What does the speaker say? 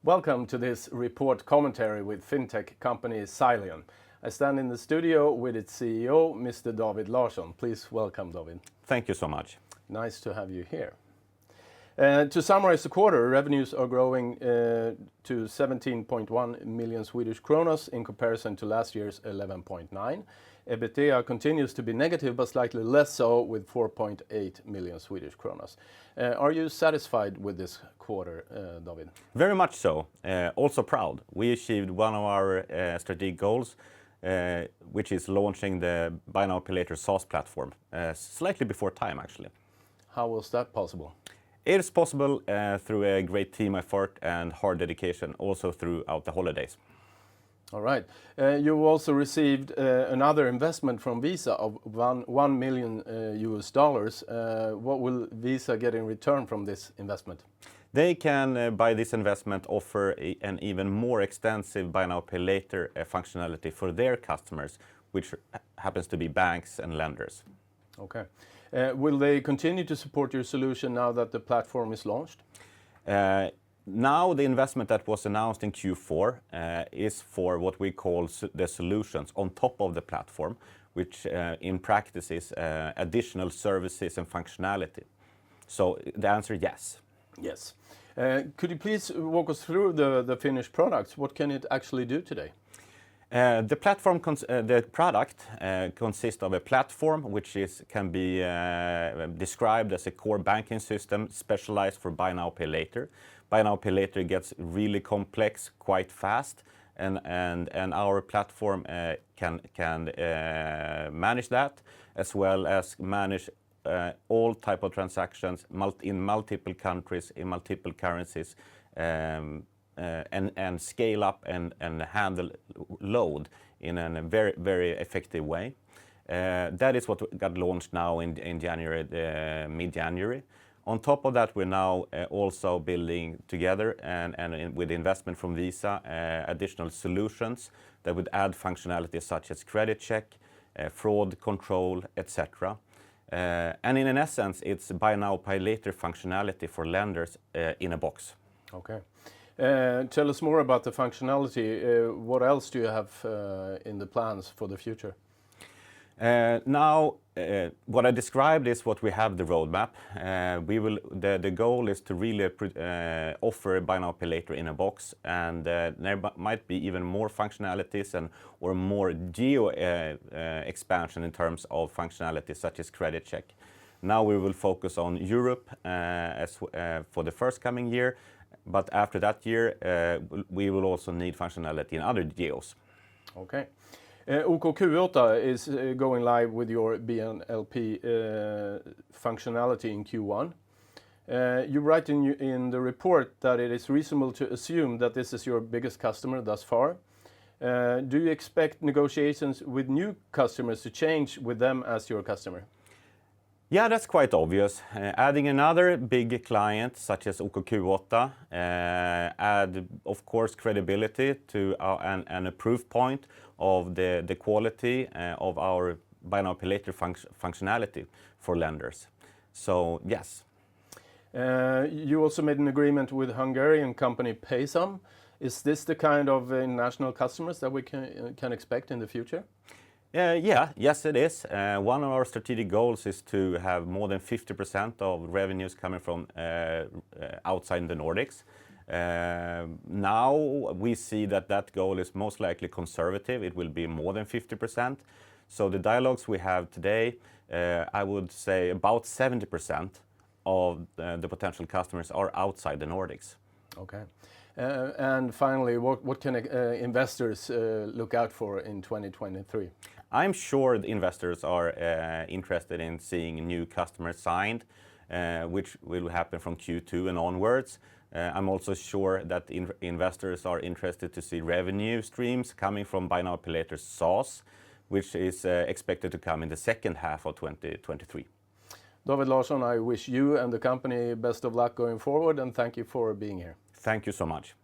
Welcome to this report commentary with fintech company Sileon. I stand in the studio with its CEO, Mr. David Larson. Please welcome, David. Thank you so much. Nice to have you here. To summarize the quarter, revenues are growing to 17.1 million Swedish kronos in comparison to last year's 11.9. EBITDA continues to be negative, but slightly less so, with 4.8 million Swedish kronos. Are you satisfied with this quarter, David? Very much so. Also proud. We achieved one of our strategic goals, which is launching the Buy Now Pay Later SaaS platform, slightly before time, actually. How was that possible? It is possible through a great team effort and hard dedication, also throughout the holidays. All right. You also received another investment from Visa of $1 million US. What will Visa get in return from this investment? They can, by this investment, offer an even more extensive Buy Now Pay Later functionality for their customers, which happens to be banks and lenders. Okay. Will they continue to support your solution now that the platform is launched? Now the investment that was announced in Q4 is for what we call the solutions on top of the platform, which in practice is additional services and functionality. So the answer, yes. Yes. Could you please walk us through the finished products? What can it actually do today? The product consists of a platform which can be described as a core banking system specialized for Buy Now Pay Later. Buy Now Pay Later gets really complex quite fast, and our platform can manage that, as well as manage all type of transactions in multiple countries, in multiple currencies, and scale up and handle load in a very, very effective way. That is what got launched now in January, mid-January. On top of that, we're now also building together and with investment from Visa, additional solutions that would add functionality such as credit check, fraud control, etc. And in essence, it's Buy Now Pay Later functionality for lenders in a box. Okay. Tell us more about the functionality. What else do you have in the plans for the future? Now, what I described is what we have the roadmap. The goal is to really offer Buy Now Pay Later in a box, and there might be even more functionalities or more geo expansion in terms of functionality such as credit check. Now we will focus on Europe for the first coming year, but after that year we will also need functionality in other geos. Okay. OKQ8 is going live with your BNPL functionality in Q1. You write in the report that it is reasonable to assume that this is your biggest customer thus far. Do you expect negotiations with new customers to change with them as your customer? Yeah, that's quite obvious. Adding another big client such as OKQ8 add, of course, credibility to and a proof point of the quality of our Buy Now Pay Later functionality for lenders. So, yes. You also made an agreement with Hungarian company Paysome. Is this the kind of international customers that we can expect in the future? Yes, it is. One of our strategic goals is to have more than 50% of revenues coming from outside the Nordics. Now we see that goal is most likely conservative. It will be more than 50%. So the dialogues we have today, I would say about 70% of the potential customers are outside the Nordics. Okay. And finally, what can investors look out for in 2023? I'm sure the investors are interested in seeing new customers signed, which will happen from Q2 and onwards. I'm also sure that investors are interested to see revenue streams coming from Buy Now Pay Later SaaS, which is expected to come in the second half of 2023. David Larson, I wish you and the company best of luck going forward, and thank you for being here. Thank you so much.